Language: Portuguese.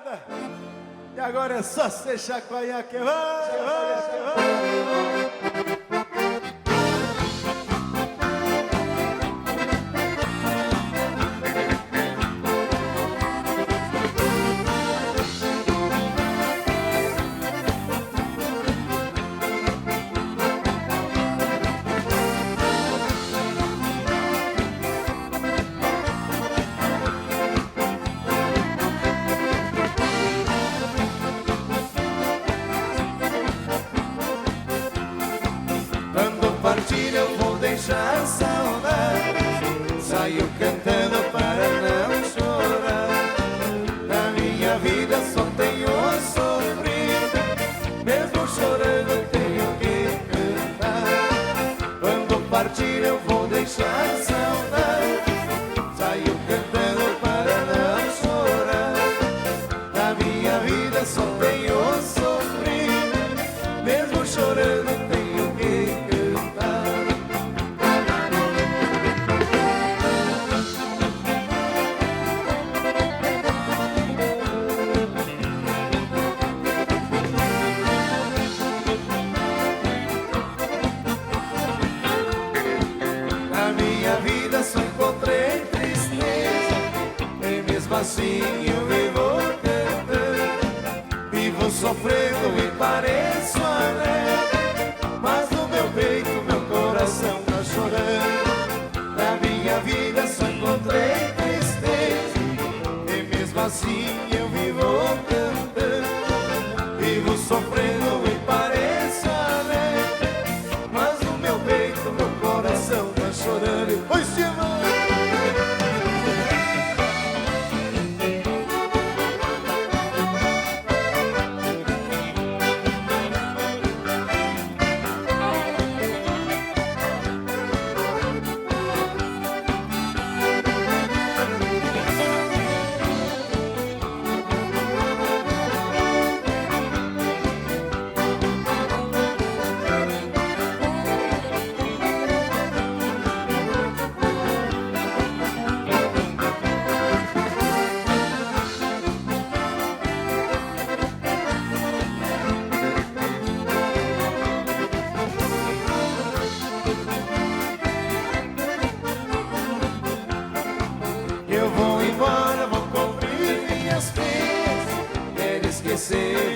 nada. E agora é só você chacoalhar que vai. Partir eu vou deixar saudade. Saio cantando para não chorar. Na minha vida só tenho sofrido, mesmo chorando tenho que cantar. Quando partir eu vou deixar saudade. Saio cantando para não chorar. Na minha vida só tenho sofrido, mesmo chorando tenho que cantar. Só encontrei tristeza, e mesmo assim eu vivo cantando. Vivo sofrendo e pareço alegre, mas no meu peito meu coração tá chorando. Na minha vida só encontrei tristeza, e mesmo assim eu vivo cantando. Vivo sofrendo e pareço alegre, mas no meu peito meu coração tá chorando. Oi, Silva! Eu vou embora, vou cumprir minhas penas, quero esquecer